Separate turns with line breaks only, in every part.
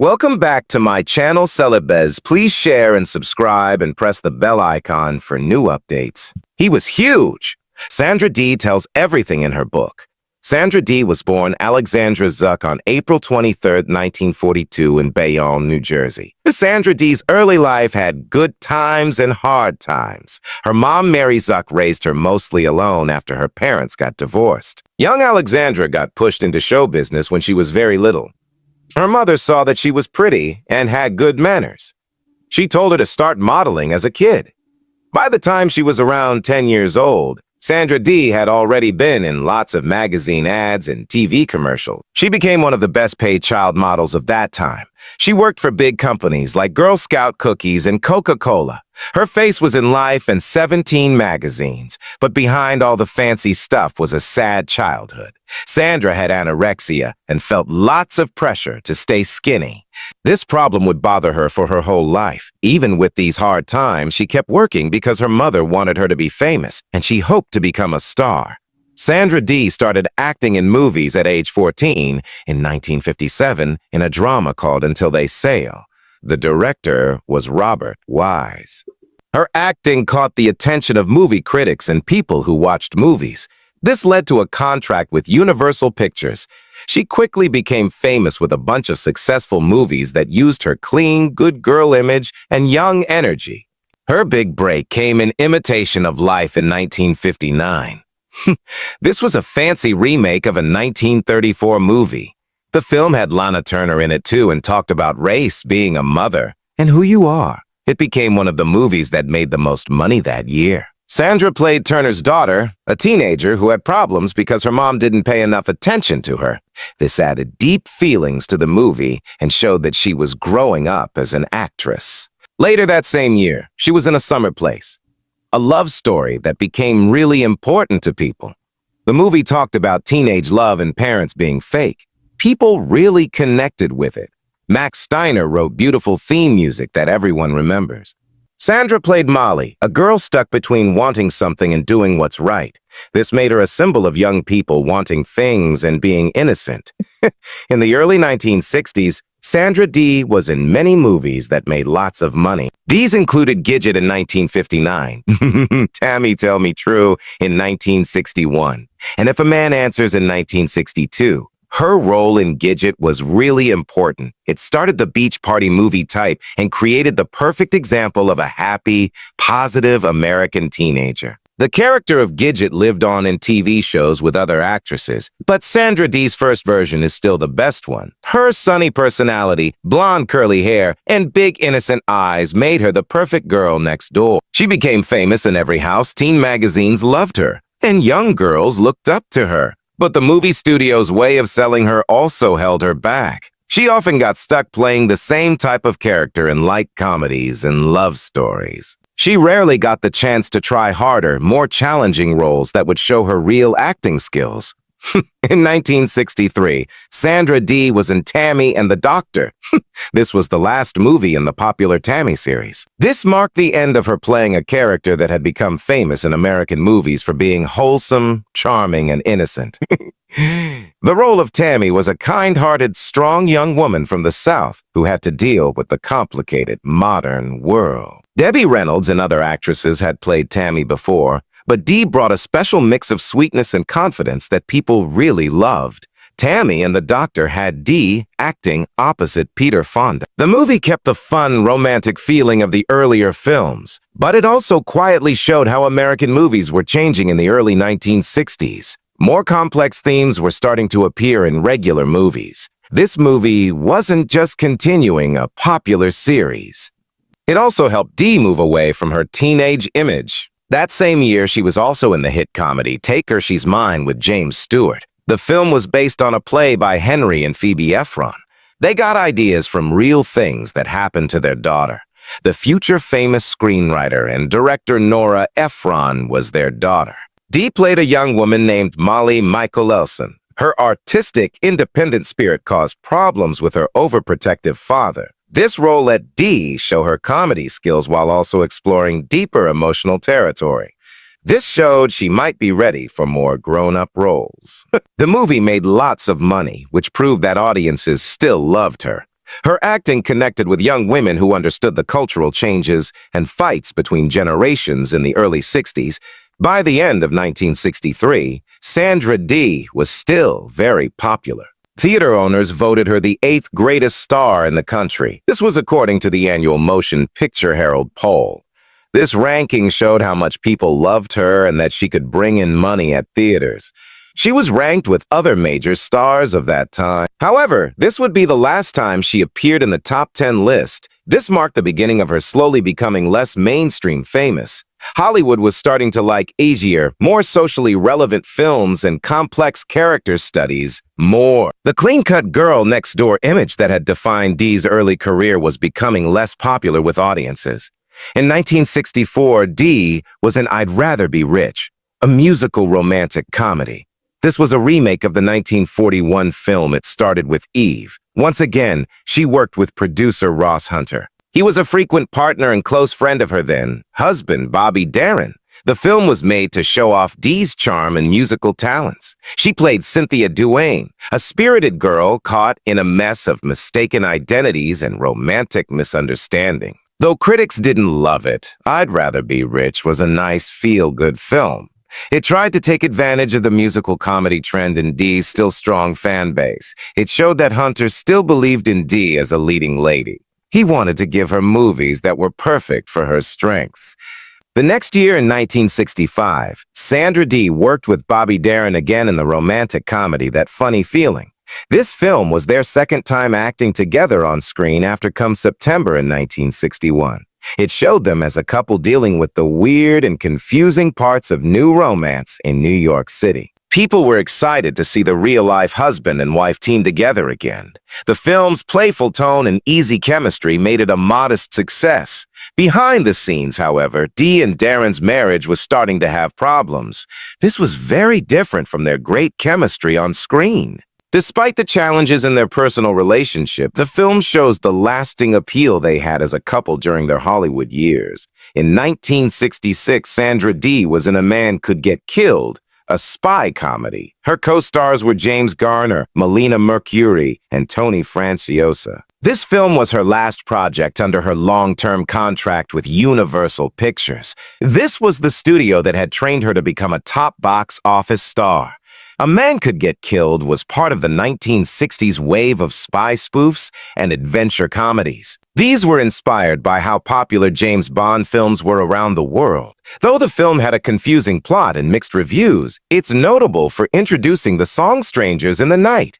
Welcome back to my channel, Celebes. Please share and subscribe and press the bell icon for new updates. He was huge. Sandra Dee tells everything in her book. Sandra Dee was born Alexandra Zuck on April 23, 1942 in Bayonne, New Jersey. Sandra Dee's early life had good times and hard times. Her mom, Mary Zuck, raised her mostly alone after her parents got divorced. Young Alexandra got pushed into show business when she was very little. Her mother saw that she was pretty and had good manners. She told her to start modeling as a kid. By the time she was around 10 years old, Sandra Dee had already been in lots of magazine ads and TV commercials. She became one of the best-paid child models of that time. She worked for big companies like Girl Scout cookies and Coca-Cola. Her face was in Life and 17 magazines, but behind all the fancy stuff was a sad childhood. Sandra had anorexia and felt lots of pressure to stay skinny. This problem would bother her for her whole life. Even with these hard times, she kept working because her mother wanted her to be famous, and she hoped to become a star. Sandra Dee started acting in movies at age 14 in 1957 in a drama called Until They Sail. The director was Robert Wise. Her acting caught the attention of movie critics and people who watched movies. This led to a contract with Universal Pictures. She quickly became famous with a bunch of successful movies that used her clean, good girl image and young energy. Her big break came in Imitation of Life in 1959. This was a fancy remake of a 1934 movie. The film had Lana Turner in it too and talked about race, being a mother, and who you are. It became one of the movies that made the most money that year. Sandra played Turner's daughter, a teenager who had problems because her mom didn't pay enough attention to her. This added deep feelings to the movie and showed that she was growing up as an actress. Later that same year, she was in A Summer Place, a love story that became really important to people. The movie talked about teenage love and parents being fake. People really connected with it. Max Steiner wrote beautiful theme music that everyone remembers. Sandra played Molly, a girl stuck between wanting something and doing what's right. This made her a symbol of young people wanting things and being innocent. In the early 1960s, Sandra Dee was in many movies that made lots of money. These included Gidget in 1959, Tammy Tell Me True in 1961, and If a Man Answers in 1962. Her role in Gidget was really important. It started the beach party movie type and created the perfect example of a happy, positive American teenager. The character of Gidget lived on in TV shows with other actresses, but Sandra Dee's first version is still the best one. Her sunny personality, blonde curly hair, and big innocent eyes made her the perfect girl next door. She became famous in every house. Teen magazines loved her, and young girls looked up to her. But the movie studio's way of selling her also held her back. She often got stuck playing the same type of character in light comedies and love stories. She rarely got the chance to try harder, more challenging roles that would show her real acting skills. In 1963, Sandra Dee was in Tammy and the Doctor. This was the last movie in the popular Tammy series. This marked the end of her playing a character that had become famous in American movies for being wholesome, charming, and innocent. The role of Tammy was a kind-hearted, strong young woman from the South who had to deal with the complicated modern world. Debbie Reynolds and other actresses had played Tammy before, but Dee brought a special mix of sweetness and confidence that people really loved. Tammy and the Doctor had Dee acting opposite Peter Fonda. The movie kept the fun, romantic feeling of the earlier films, but it also quietly showed how American movies were changing in the early 1960s. More complex themes were starting to appear in regular movies. This movie wasn't just continuing a popular series. It also helped Dee move away from her teenage image. That same year, she was also in the hit comedy Take Her, She's Mine with James Stewart. The film was based on a play by Henry and Phoebe Ephron. They got ideas from real things that happened to their daughter. The future famous screenwriter and director Nora Ephron was their daughter. Dee played a young woman named Molly Michaelelson. Her artistic, independent spirit caused problems with her overprotective father. This role let Dee show her comedy skills while also exploring deeper emotional territory. This showed she might be ready for more grown-up roles. The movie made lots of money, which proved that audiences still loved her. Her acting connected with young women who understood the cultural changes and fights between generations in the early 60s. By the end of 1963, Sandra Dee was still very popular. Theater owners voted her the 8th greatest star in the country. This was according to the annual Motion Picture Herald poll. This ranking showed how much people loved her and that she could bring in money at theaters. She was ranked with other major stars of that time. However, this would be the last time she appeared in the top 10 list. This marked the beginning of her slowly becoming less mainstream famous. Hollywood was starting to like easier, more socially relevant films and complex character studies more. The clean-cut girl next door image that had defined Dee's early career was becoming less popular with audiences. In 1964, Dee was in I'd Rather Be Rich, a musical romantic comedy. This was a remake of the 1941 film It Started with Eve. Once again, she worked with producer Ross Hunter. He was a frequent partner and close friend of her then-husband, Bobby Darin. The film was made to show off Dee's charm and musical talents. She played Cynthia Duane, a spirited girl caught in a mess of mistaken identities and romantic misunderstanding. Though critics didn't love it, I'd Rather Be Rich was a nice, feel-good film. It tried to take advantage of the musical comedy trend in Dee's still strong fan base. It showed that Hunter still believed in Dee as a leading lady. He wanted to give her movies that were perfect for her strengths. The next year in 1965, Sandra Dee worked with Bobby Darin again in the romantic comedy That Funny Feeling. This film was their second time acting together on screen after Come September in 1961. It showed them as a couple dealing with the weird and confusing parts of new romance in New York City. People were excited to see the real-life husband and wife team together again. The film's playful tone and easy chemistry made it a modest success. Behind the scenes, however, Dee and Darin's marriage was starting to have problems. This was very different from their great chemistry on screen. Despite the challenges in their personal relationship, the film shows the lasting appeal they had as a couple during their Hollywood years. In 1966, Sandra Dee was in A Man Could Get Killed, a spy comedy. Her co-stars were James Garner, Melina Mercouri, and Tony Franciosa. This film was her last project under her long-term contract with Universal Pictures. This was the studio that had trained her to become a top box office star. A Man Could Get Killed was part of the 1960s wave of spy spoofs and adventure comedies. These were inspired by how popular James Bond films were around the world. Though the film had a confusing plot and mixed reviews, it's notable for introducing the song Strangers in the Night.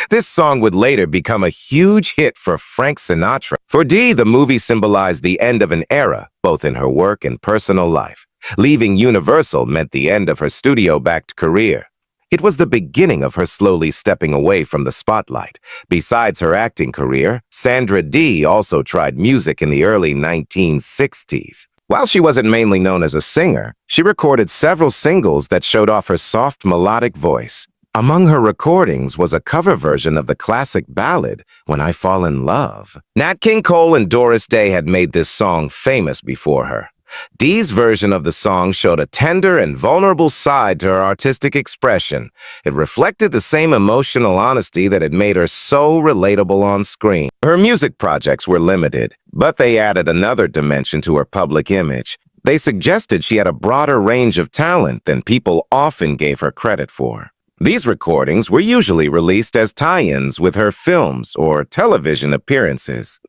This song would later become a huge hit for Frank Sinatra. For Dee, the movie symbolized the end of an era, both in her work and personal life. Leaving Universal meant the end of her studio-backed career. It was the beginning of her slowly stepping away from the spotlight. Besides her acting career, Sandra Dee also tried music in the early 1960s. While she wasn't mainly known as a singer, she recorded several singles that showed off her soft melodic voice. Among her recordings was a cover version of the classic ballad, When I Fall in Love. Nat King Cole and Doris Day had made this song famous before her. Dee's version of the song showed a tender and vulnerable side to her artistic expression. It reflected the same emotional honesty that had made her so relatable on screen. Her music projects were limited, but they added another dimension to her public image. They suggested she had a broader range of talent than people often gave her credit for. These recordings were usually released as tie-ins with her films or television appearances.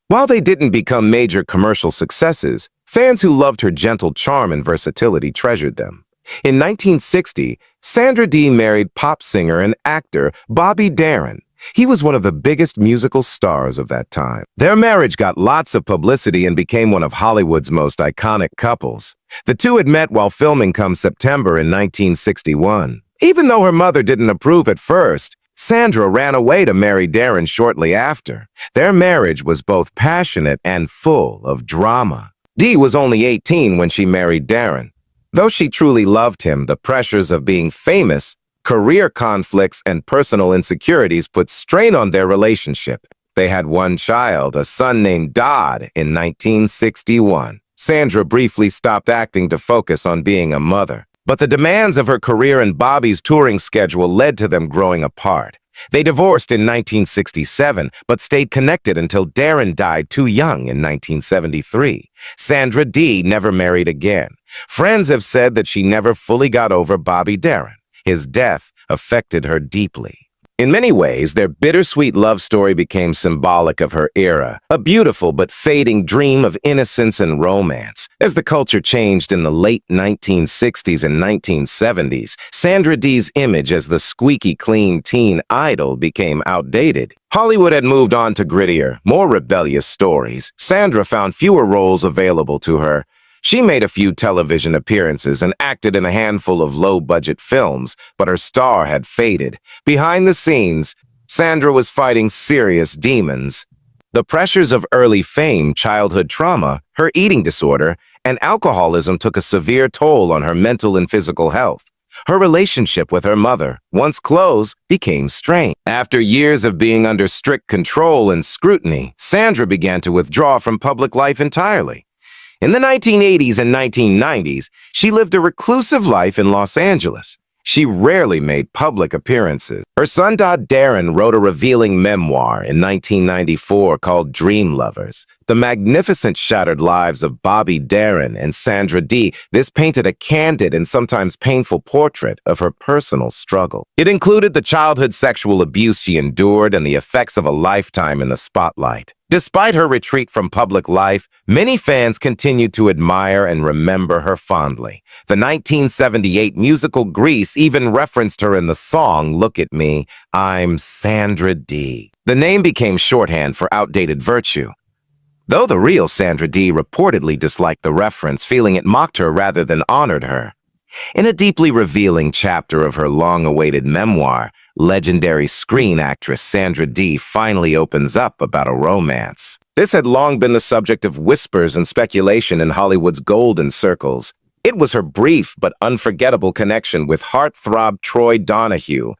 While they didn't become major commercial successes, fans who loved her gentle charm and versatility treasured them. In 1960, Sandra Dee married pop singer and actor Bobby Darin. He was one of the biggest musical stars of that time. Their marriage got lots of publicity and became one of Hollywood's most iconic couples. The two had met while filming Come September in 1961. Even though her mother didn't approve at first, Sandra ran away to marry Darin shortly after. Their marriage was both passionate and full of drama. Dee was only 18 when she married Darin. Though she truly loved him, the pressures of being famous, career conflicts, and personal insecurities put strain on their relationship. They had one child, a son named Dodd, in 1961. Sandra briefly stopped acting to focus on being a mother. But the demands of her career and Bobby's touring schedule led to them growing apart. They divorced in 1967, but stayed connected until Darren died too young in 1973. Sandra Dee never married again. Friends have said that she never fully got over Bobby Darin. His death affected her deeply. In many ways, their bittersweet love story became symbolic of her era, a beautiful but fading dream of innocence and romance. As the culture changed in the late 1960s and 1970s, Sandra Dee's image as the squeaky clean teen idol became outdated. Hollywood had moved on to grittier, more rebellious stories. Sandra found fewer roles available to her. She made a few television appearances and acted in a handful of low-budget films, but her star had faded. Behind the scenes, Sandra was fighting serious demons. The pressures of early fame, childhood trauma, her eating disorder, and alcoholism took a severe toll on her mental and physical health. Her relationship with her mother, once close, became strained. After years of being under strict control and scrutiny, Sandra began to withdraw from public life entirely. In the 1980s and 1990s, she lived a reclusive life in Los Angeles. She rarely made public appearances. Her son Darren wrote a revealing memoir in 1994 called Dream Lovers. The magnificent shattered lives of Bobby Darin and Sandra Dee. This painted a candid and sometimes painful portrait of her personal struggle. It included the childhood sexual abuse she endured and the effects of a lifetime in the spotlight. Despite her retreat from public life, many fans continued to admire and remember her fondly. The 1978 musical Grease even referenced her in the song Look at Me, I'm Sandra Dee. The name became shorthand for outdated virtue. Though the real Sandra Dee reportedly disliked the reference, feeling it mocked her rather than honored her. In a deeply revealing chapter of her long-awaited memoir, legendary screen actress Sandra Dee finally opens up about a romance. This had long been the subject of whispers and speculation in Hollywood's golden circles. It was her brief but unforgettable connection with heartthrob Troy Donahue.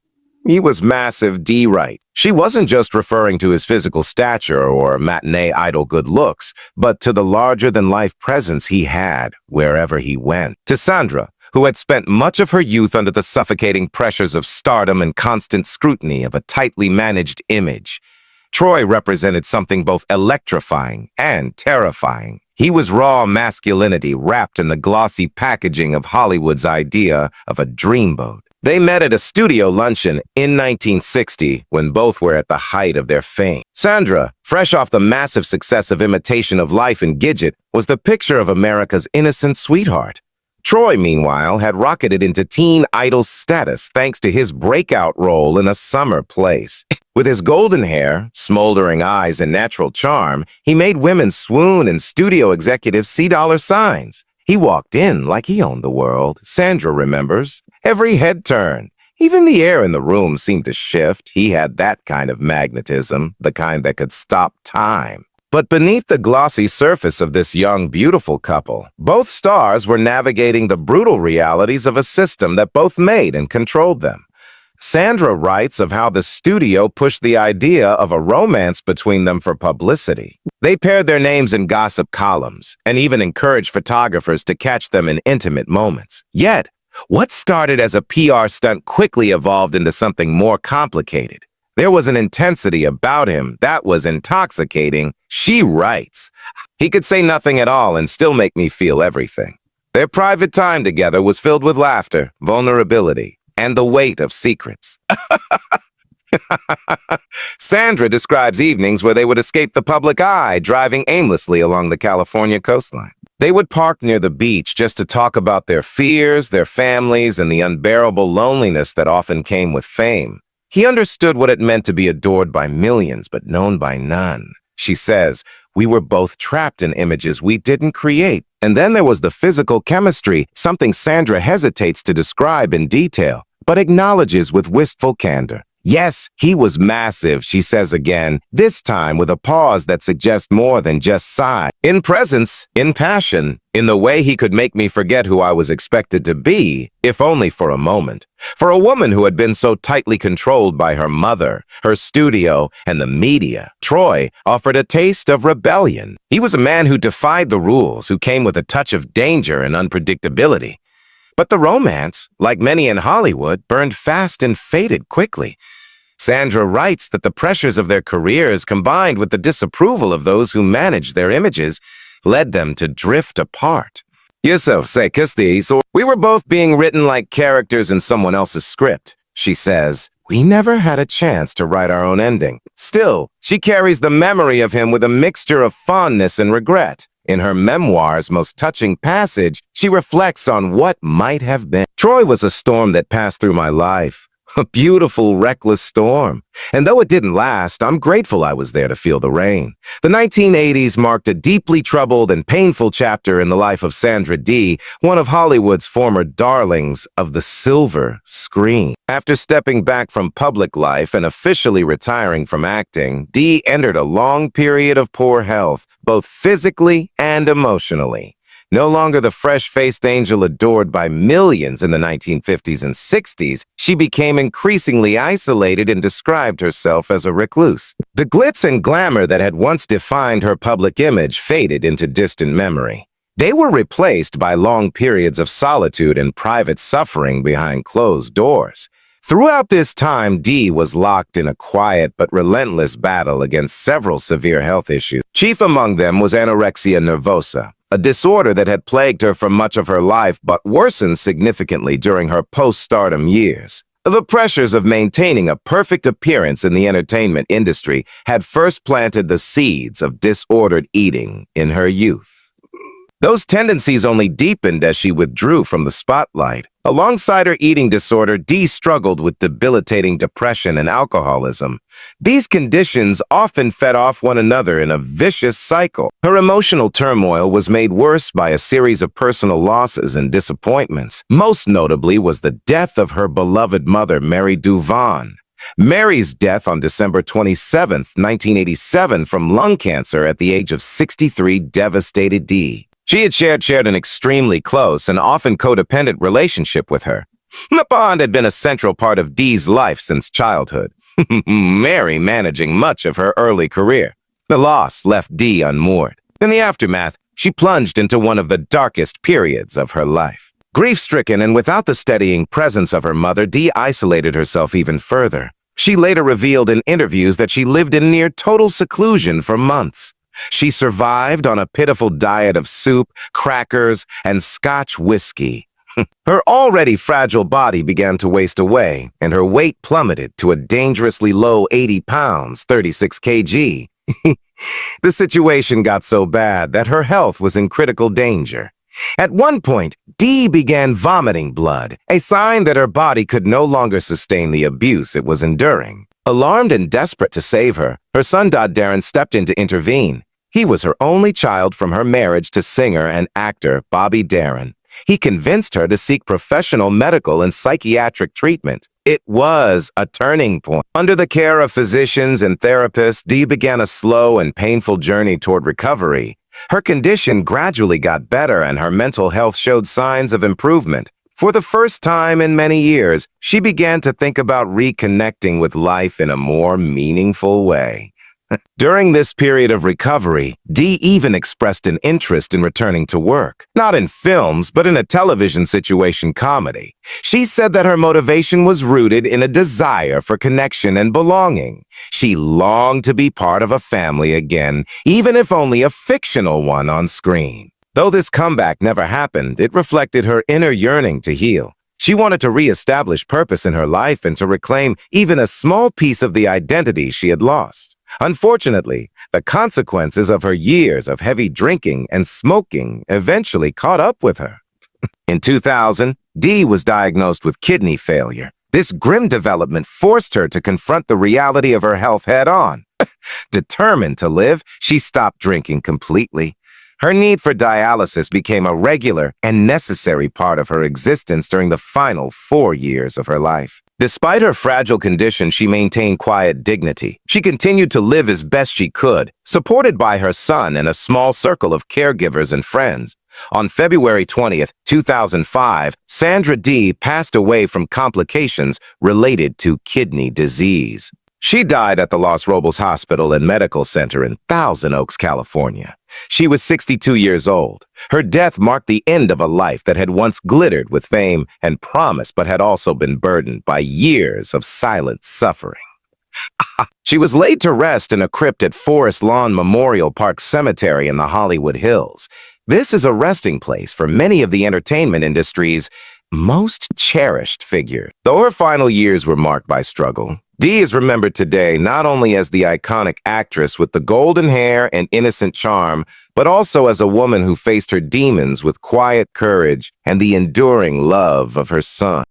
He was massive D-right. She wasn't just referring to his physical stature or matinee idol good looks, but to the larger-than-life presence he had wherever he went. To Sandra, who had spent much of her youth under the suffocating pressures of stardom and constant scrutiny of a tightly managed image, Troy represented something both electrifying and terrifying. He was raw masculinity wrapped in the glossy packaging of Hollywood's idea of a dreamboat. They met at a studio luncheon in 1960 when both were at the height of their fame. Sandra, fresh off the massive success of Imitation of Life and Gidget, was the picture of America's innocent sweetheart. Troy, meanwhile, had rocketed into teen idol status thanks to his breakout role in A Summer Place. With his golden hair, smoldering eyes, and natural charm, he made women swoon and studio executives see dollar signs. He walked in like he owned the world, Sandra remembers. Every head turned. Even the air in the room seemed to shift. He had that kind of magnetism, the kind that could stop time. But beneath the glossy surface of this young, beautiful couple, both stars were navigating the brutal realities of a system that both made and controlled them. Sandra writes of how the studio pushed the idea of a romance between them for publicity. They paired their names in gossip columns and even encouraged photographers to catch them in intimate moments. Yet, what started as a PR stunt quickly evolved into something more complicated. There was an intensity about him that was intoxicating. She writes, "He could say nothing at all and still make me feel everything." Their private time together was filled with laughter, vulnerability, and the weight of secrets. Sandra describes evenings where they would escape the public eye, driving aimlessly along the California coastline. They would park near the beach just to talk about their fears, their families, and the unbearable loneliness that often came with fame. He understood what it meant to be adored by millions, but known by none. She says, "We were both trapped in images we didn't create." And then there was the physical chemistry, something Sandra hesitates to describe in detail, but acknowledges with wistful candor. Yes, he was massive, she says again, this time with a pause that suggests more than just size. In presence, in passion, in the way he could make me forget who I was expected to be, if only for a moment. For a woman who had been so tightly controlled by her mother, her studio, and the media, Troy offered a taste of rebellion. He was a man who defied the rules, who came with a touch of danger and unpredictability. But the romance, like many in Hollywood, burned fast and faded quickly. Sandra writes that the pressures of their careers combined with the disapproval of those who managed their images led them to drift apart. Yusuf say Kisti, so we were both being written like characters in someone else's script. She says, we never had a chance to write our own ending. Still, she carries the memory of him with a mixture of fondness and regret. In her memoir's most touching passage, she reflects on what might have been. Troy was a storm that passed through my life. A beautiful, reckless storm. And though it didn't last, I'm grateful I was there to feel the rain. The 1980s marked a deeply troubled and painful chapter in the life of Sandra Dee, one of Hollywood's former darlings of the silver screen. After stepping back from public life and officially retiring from acting, Dee entered a long period of poor health, both physically and emotionally. No longer the fresh-faced angel adored by millions in the 1950s and 60s, she became increasingly isolated and described herself as a recluse. The glitz and glamour that had once defined her public image faded into distant memory. They were replaced by long periods of solitude and private suffering behind closed doors. Throughout this time, Dee was locked in a quiet but relentless battle against several severe health issues. Chief among them was anorexia nervosa, a disorder that had plagued her for much of her life but worsened significantly during her post-stardom years. The pressures of maintaining a perfect appearance in the entertainment industry had first planted the seeds of disordered eating in her youth. Those tendencies only deepened as she withdrew from the spotlight. Alongside her eating disorder, Dee struggled with debilitating depression and alcoholism. These conditions often fed off one another in a vicious cycle. Her emotional turmoil was made worse by a series of personal losses and disappointments. Most notably was the death of her beloved mother, Mary Duvall. Mary's death on December 27, 1987, from lung cancer at the age of 63 devastated Dee. She had shared an extremely close and often codependent relationship with her. The bond had been a central part of Dee's life since childhood, Mary managing much of her early career. The loss left Dee unmoored. In the aftermath, she plunged into one of the darkest periods of her life. Grief-stricken and without the steadying presence of her mother, Dee isolated herself even further. She later revealed in interviews that she lived in near total seclusion for months. She survived on a pitiful diet of soup, crackers, and Scotch whiskey. Her already fragile body began to waste away, and her weight plummeted to a dangerously low 80 pounds, 36 kg. The situation got so bad that her health was in critical danger. At one point, Dee began vomiting blood, a sign that her body could no longer sustain the abuse it was enduring. Alarmed and desperate to save her, her son Darren stepped in to intervene. He was her only child from her marriage to singer and actor Bobby Darin. He convinced her to seek professional medical and psychiatric treatment. It was a turning point. Under the care of physicians and therapists, Dee began a slow and painful journey toward recovery. Her condition gradually got better and her mental health showed signs of improvement. For the first time in many years, she began to think about reconnecting with life in a more meaningful way. During this period of recovery, Dee even expressed an interest in returning to work, not in films, but in a television situation comedy. She said that her motivation was rooted in a desire for connection and belonging. She longed to be part of a family again, even if only a fictional one on screen. Though this comeback never happened, it reflected her inner yearning to heal. She wanted to re-establish purpose in her life and to reclaim even a small piece of the identity she had lost. Unfortunately, the consequences of her years of heavy drinking and smoking eventually caught up with her. In 2000, Dee was diagnosed with kidney failure. This grim development forced her to confront the reality of her health head-on. Determined to live, she stopped drinking completely. Her need for dialysis became a regular and necessary part of her existence during the final 4 years of her life. Despite her fragile condition, she maintained quiet dignity. She continued to live as best she could, supported by her son and a small circle of caregivers and friends. On February 20th, 2005, Sandra Dee passed away from complications related to kidney disease. She died at the Los Robles Hospital and Medical Center in Thousand Oaks, California. She was 62 years old. Her death marked the end of a life that had once glittered with fame and promise, but had also been burdened by years of silent suffering. She was laid to rest in a crypt at Forest Lawn Memorial Park Cemetery in the Hollywood Hills. This is a resting place for many of the entertainment industry's most cherished figures. Though her final years were marked by struggle, Dee is remembered today not only as the iconic actress with the golden hair and innocent charm, but also as a woman who faced her demons with quiet courage and the enduring love of her son.